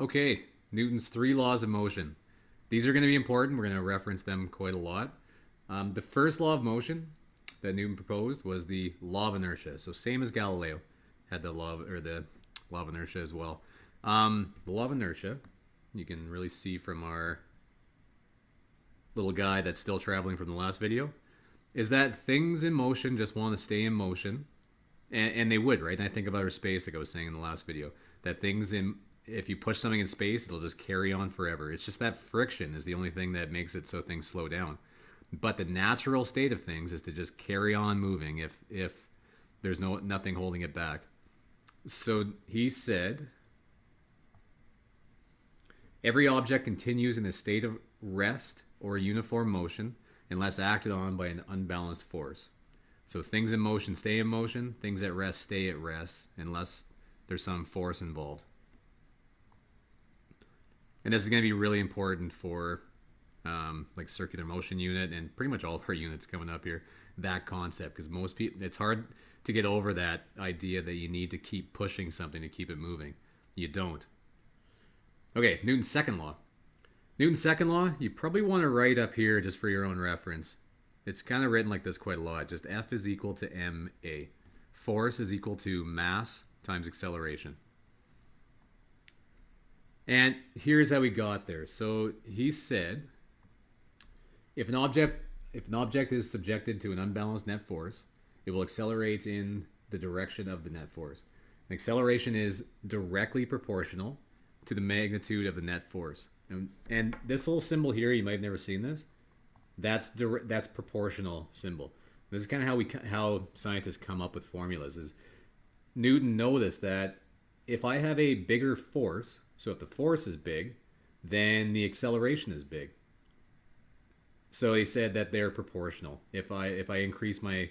Okay, Newton's three laws of motion. These are going to be important. We're going to reference them quite a lot. The first law of motion that Newton proposed was the law of inertia. So same as Galileo had the law of inertia as well. The law of inertia, you can really see from our little guy that's still traveling from the last video, is that things in motion just want to stay in motion, and they would, right? And I think of outer space, like I was saying in the last video, that things in if you push something in space, it'll just carry on forever. It's just that friction is the only thing that makes it so things slow down. But the natural state of things is to just carry on moving if there's nothing holding it back. So he said every object continues in a state of rest or uniform motion unless acted on by an unbalanced force. So things in motion stay in motion, things at rest stay at rest unless there's some force involved. And this is going to be really important for like circular motion unit and pretty much all of our units coming up here, that concept, because most people, it's hard to get over that idea that you need to keep pushing something to keep it moving. You don't. Okay, Newton's second law. Newton's second law, you probably want to write up here just for your own reference. It's kind of written like this quite a lot. Just F is equal to ma. Force is equal to mass times acceleration. And here's how we got there. So he said, if an object is subjected to an unbalanced net force, it will accelerate in the direction of the net force. And acceleration is directly proportional to the magnitude of the net force. And this little symbol here, you might have never seen this. That's proportional symbol. This is kind of how scientists come up with formulas. Is Newton noticed that if I have a bigger force, so if the force is big, then the acceleration is big. So he said that they're proportional. If I increase my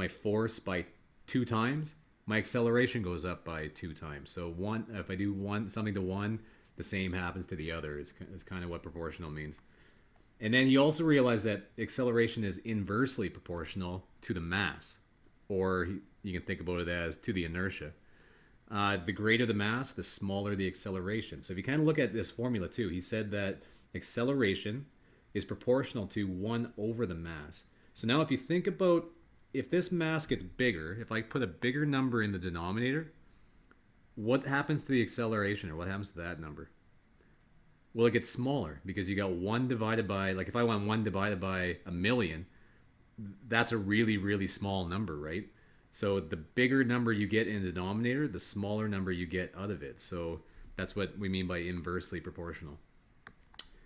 force by 2 times, my acceleration goes up by 2 times. So if I do something to one, the same happens to the other is kind of what proportional means. And then he also realized that acceleration is inversely proportional to the mass, or you can think about it as to the inertia. The greater the mass, the smaller the acceleration. So if you kind of look at this formula too, he said that acceleration is proportional to 1 over the mass. So now if you think about, if this mass gets bigger, if I put a bigger number in the denominator, what happens to the acceleration, or what happens to that number? Well, it gets smaller because you got 1 divided by, like if I want 1 divided by a million, that's a really, really small number, right? So the bigger number you get in the denominator, the smaller number you get out of it. So that's what we mean by inversely proportional.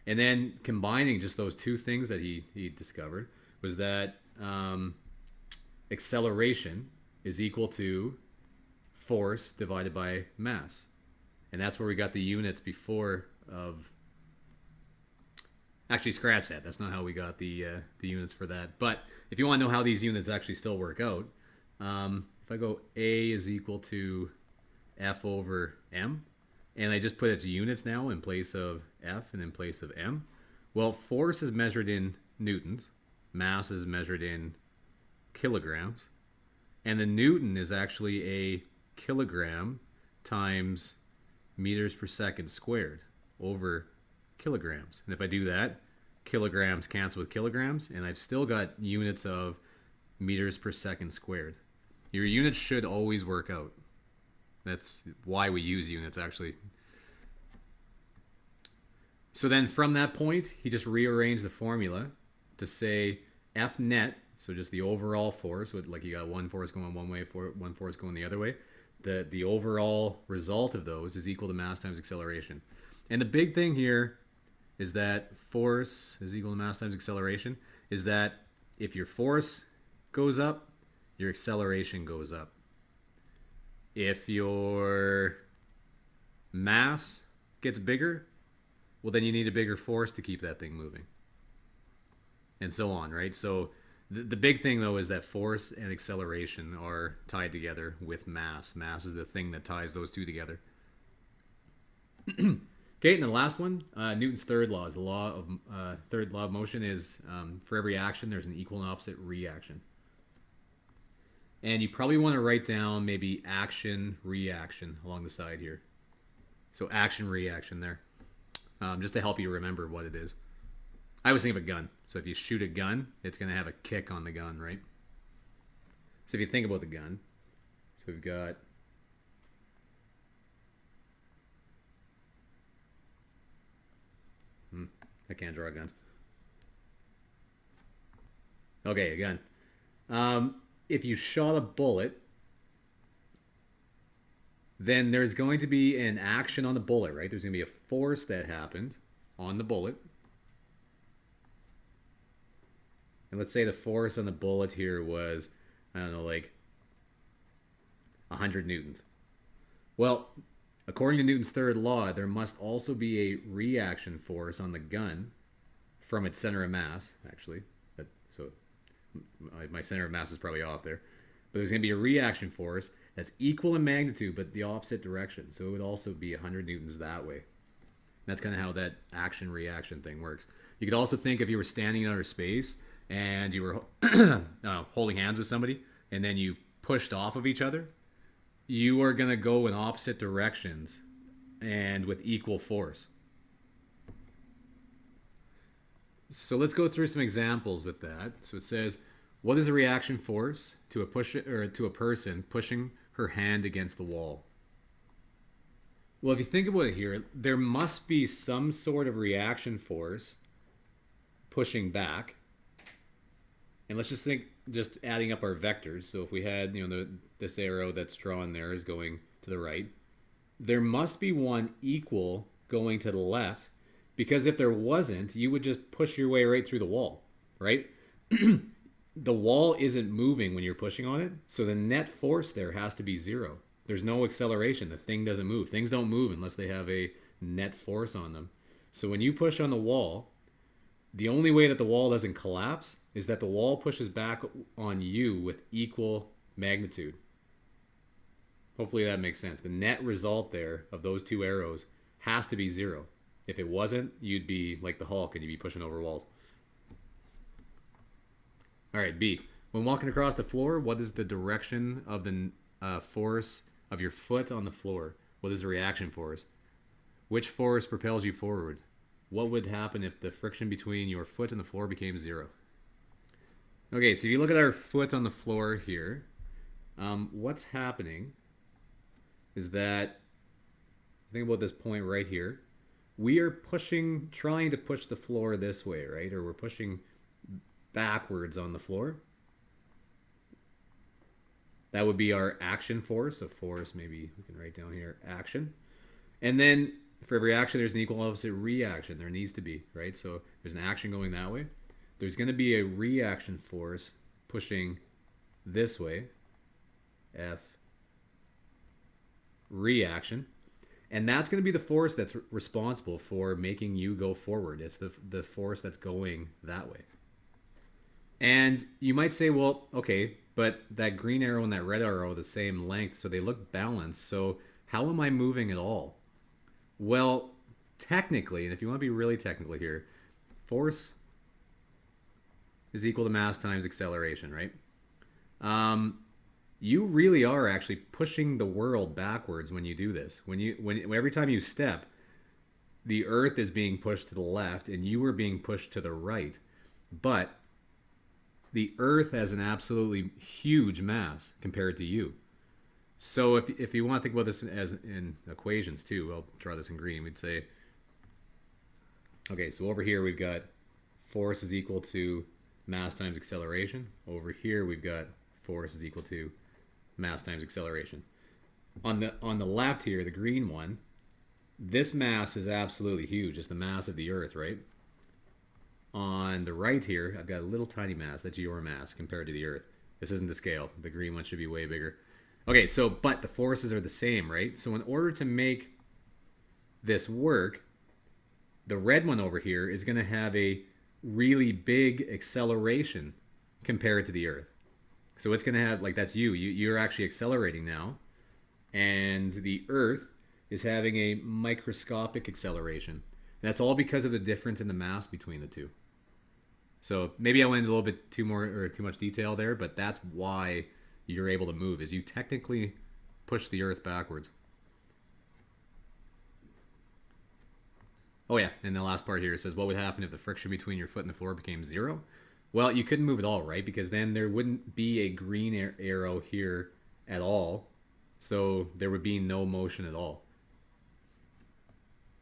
And then combining just those two things that he discovered was that acceleration is equal to force divided by mass. And that's where we got the units before of... Actually, scratch that. That's not how we got the units for that. But if you want to know how these units actually still work out, if I go A is equal to F over M, and I just put its units now in place of F and in place of M, well, force is measured in newtons, mass is measured in kilograms, and the newton is actually a kilogram times meters per second squared over kilograms. And if I do that, kilograms cancel with kilograms, and I've still got units of meters per second squared. Your units should always work out. That's why we use units, actually. So then from that point, he just rearranged the formula to say F net, so just the overall force, with like you got one force going one way, one force going the other way. The overall result of those is equal to mass times acceleration. And the big thing here is that force is equal to mass times acceleration, is that if your force goes up, your acceleration goes up. If your mass gets bigger, well, then you need a bigger force to keep that thing moving. And so on, right? So the big thing, though, is that force and acceleration are tied together with mass. Mass is the thing that ties those two together. Okay, and the last one, Newton's third law is the third law of motion is for every action, there's an equal and opposite reaction. And you probably want to write down maybe action, reaction along the side here. So action, reaction there. Just to help you remember what it is. I always think of a gun. So if you shoot a gun, it's going to have a kick on the gun, right? So if you think about the gun, so we've got I can't draw guns. Okay, a gun. If you shot a bullet, then there's going to be an action on the bullet, right? There's going to be a force that happened on the bullet. And let's say the force on the bullet here was, I don't know, like 100 newtons. Well, according to Newton's third law, there must also be a reaction force on the gun from its center of mass, actually. So my center of mass is probably off there. But there's going to be a reaction force that's equal in magnitude but the opposite direction. So it would also be 100 newtons that way. And that's kind of how that action-reaction thing works. You could also think if you were standing in outer space and you were holding hands with somebody and then you pushed off of each other, you are going to go in opposite directions and with equal force. So let's go through some examples with that. So it says, what is the reaction force to a person pushing her hand against the wall? Well, if you think about it here, there must be some sort of reaction force pushing back. And let's just think, just adding up our vectors. So if we had, this arrow that's drawn there is going to the right, there must be one equal going to the left, because if there wasn't, you would just push your way right through the wall, right? The wall isn't moving when you're pushing on it, so the net force there has to be zero. There's no acceleration. The thing doesn't move. Things don't move unless they have a net force on them. So when you push on the wall, the only way that the wall doesn't collapse is that the wall pushes back on you with equal magnitude. Hopefully that makes sense. The net result there of those two arrows has to be zero. If it wasn't, you'd be like the Hulk and you'd be pushing over walls. All right, B. When walking across the floor, what is the direction of the force of your foot on the floor? What is the reaction force? Which force propels you forward? What would happen if the friction between your foot and the floor became zero? Okay, so if you look at our foot on the floor here, what's happening is that, think about this point right here. We are trying to push the floor this way, right? Or we're pushing backwards on the floor. That would be our action force. So force, maybe we can write down here, action. And then for every action, there's an equal opposite reaction. There needs to be, right? So there's an action going that way. There's going to be a reaction force pushing this way. F, reaction. And that's going to be the force that's responsible for making you go forward. It's the force that's going that way. And you might say, well, okay, but that green arrow and that red arrow are the same length, so they look balanced. So how am I moving at all? Well, technically, and if you want to be really technical here, force is equal to mass times acceleration, right? You really are actually pushing the world backwards when you do this. Every time you step, the earth is being pushed to the left and you are being pushed to the right. But the earth has an absolutely huge mass compared to you. So if you want to think about this as in equations too, I'll draw this in green. We'd say, okay, so over here we've got force is equal to mass times acceleration. Over here we've got force is equal to mass times acceleration. On the left here, the green one, this mass is absolutely huge. It's the mass of the earth, right? On the right here, I've got a little tiny mass. That's your mass compared to the earth. This isn't the scale. The green one should be way bigger. Okay, so, but the forces are the same, right? So in order to make this work, the red one over here is going to have a really big acceleration compared to the earth. So it's going to have, like, that's you're actually accelerating now. And the earth is having a microscopic acceleration. And that's all because of the difference in the mass between the two. So maybe I went into a little bit too much detail there, but that's why you're able to move, is you technically push the earth backwards. Oh yeah, and the last part here it says, what would happen if the friction between your foot and the floor became zero? Well, you couldn't move at all, right? Because then there wouldn't be a green arrow here at all. So there would be no motion at all.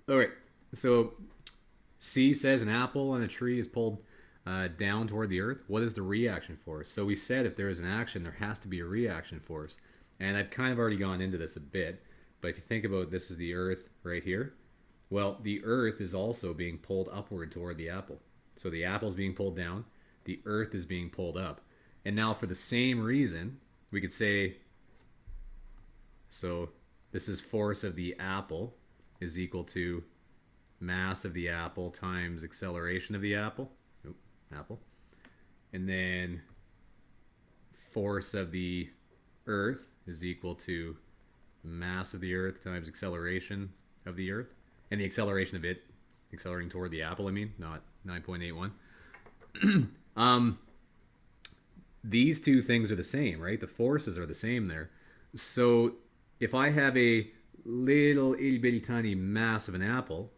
All right. So C says an apple on a tree is pulled down toward the earth. What is the reaction force? So we said if there is an action, there has to be a reaction force. And I've kind of already gone into this a bit. But if you think about this is the earth right here. Well, the earth is also being pulled upward toward the apple. So the apple is being pulled down. The earth is being pulled up. And now for the same reason, we could say, so this is force of the apple is equal to mass of the apple times acceleration of the apple. Apple. And then force of the earth is equal to mass of the earth times acceleration of the earth. And the acceleration of it, accelerating toward the apple, I mean, not 9.81. These two things are the same, right? The forces are the same there. So if I have a little itty bitty tiny mass of an apple,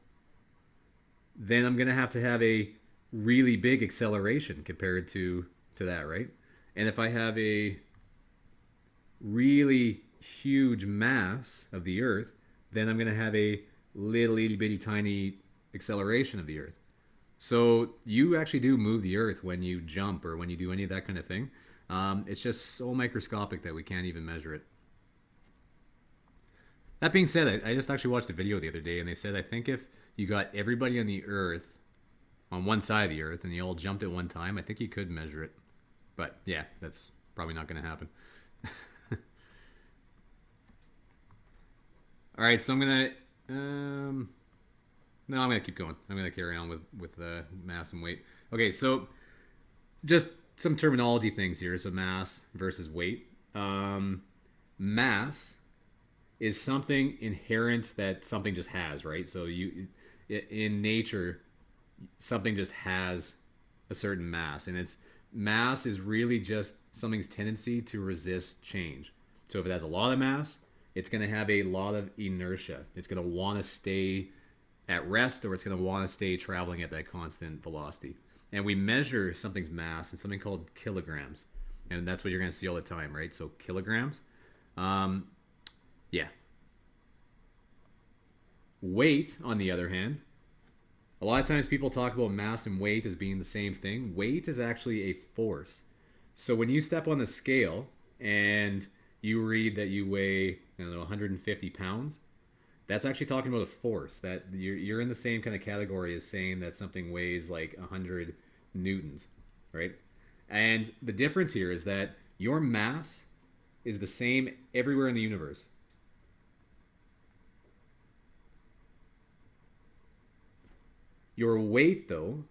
then I'm going to have a really big acceleration compared to that, right? And if I have a really huge mass of the earth, then I'm going to have a little itty bitty tiny acceleration of the earth. So you actually do move the earth when you jump or when you do any of that kind of thing. It's just so microscopic that we can't even measure it. That being said, I just actually watched a video the other day and they said I think if you got everybody on the earth on one side of the earth and you all jumped at one time, I think you could measure it. But yeah, that's probably not going to happen. All right, so I'm going to no, I'm going to keep going. I'm going to carry on with mass and weight. Okay, so just some terminology things here. So mass versus weight. Mass is something inherent that something just has, right? So in nature, something just has a certain mass, and its mass is really just something's tendency to resist change. So if it has a lot of mass, it's going to have a lot of inertia. It's going to want to stay at rest, or it's going to want to stay traveling at that constant velocity. And we measure something's mass in something called kilograms. And that's what you're going to see all the time, right? So kilograms. Yeah. Weight, on the other hand, a lot of times people talk about mass and weight as being the same thing. Weight is actually a force. So when you step on the scale and you read that you weigh, I don't know, 150 pounds, that's actually talking about a force. That you're in the same kind of category as saying that something weighs like 100 newtons, right? And the difference here is that your mass is the same everywhere in the universe. Your weight, though,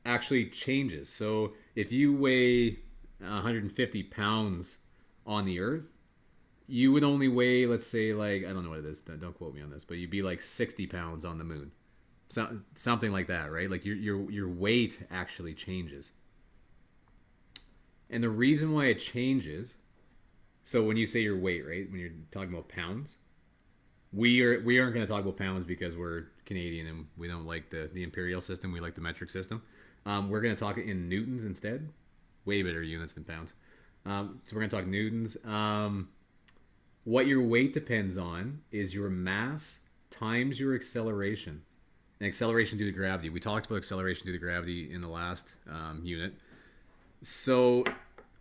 actually changes. So if you weigh 150 pounds on the Earth, you would only weigh, let's say, like, I don't know what it is. Don't quote me on this, but you'd be like 60 pounds on the moon. Something like that, right? Like your weight actually changes. And the reason why it changes, so when you say your weight, right? When you're talking about pounds, we aren't going to talk about pounds because we're Canadian and we don't like the imperial system. We like the metric system. We're going to talk in newtons instead. Way better units than pounds. So we're going to talk newtons. What your weight depends on is your mass times your acceleration. And acceleration due to gravity. We talked about acceleration due to gravity in the last unit. So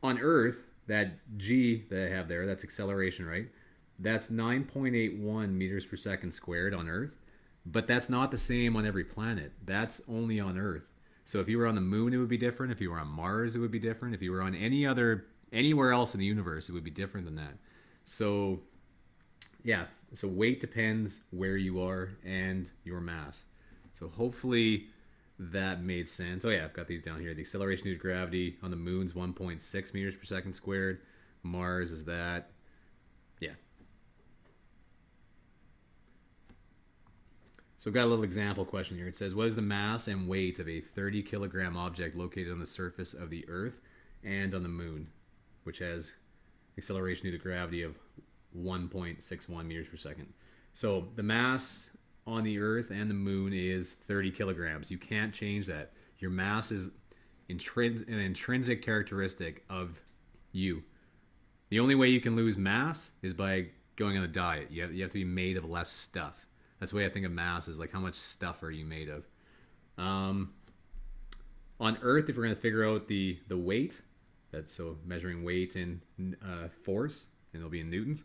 on Earth, that g that I have there, that's acceleration, right? That's 9.81 meters per second squared on Earth. But that's not the same on every planet. That's only on Earth. So if you were on the moon, it would be different. If you were on Mars, it would be different. If you were on anywhere else in the universe, it would be different than that. So yeah, so weight depends where you are and your mass. So hopefully that made sense. Oh yeah, I've got these down here. The acceleration due to gravity on the moon's 1.6 meters per second squared. Mars is that. Yeah. So I've got a little example question here. It says, what is the mass and weight of a 30 kilogram object located on the surface of the Earth and on the moon, which has acceleration due to gravity of 1.61 meters per second? So the mass on the Earth and the Moon is 30 kilograms. You can't change that. Your mass is an intrinsic characteristic of you. The only way you can lose mass is by going on a diet. You have to be made of less stuff. That's the way I think of mass, is like how much stuff are you made of. On Earth, if we're going to figure out the weight, that's so measuring weight in force, and it'll be in newtons,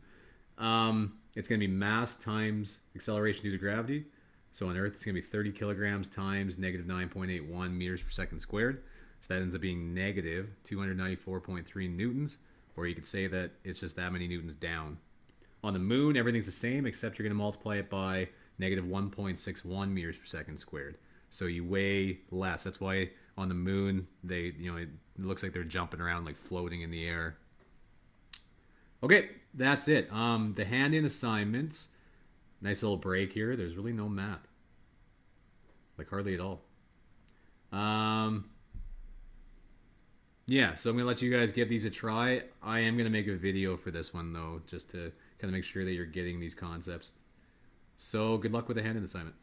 it's going to be mass times acceleration due to gravity. So on Earth, it's going to be 30 kilograms times negative 9.81 meters per second squared. So that ends up being negative 294.3 newtons, or you could say that it's just that many newtons down. On the Moon, everything's the same, except you're going to multiply it by negative 1.61 meters per second squared. So you weigh less. That's why on the Moon, it looks like they're jumping around, like floating in the air. Okay, that's it. The hand-in assignments. Nice little break here. There's really no math. Like hardly at all. Yeah, so I'm going to let you guys give these a try. I am going to make a video for this one, though, just to kind of make sure that you're getting these concepts. So good luck with the hand-in assignment.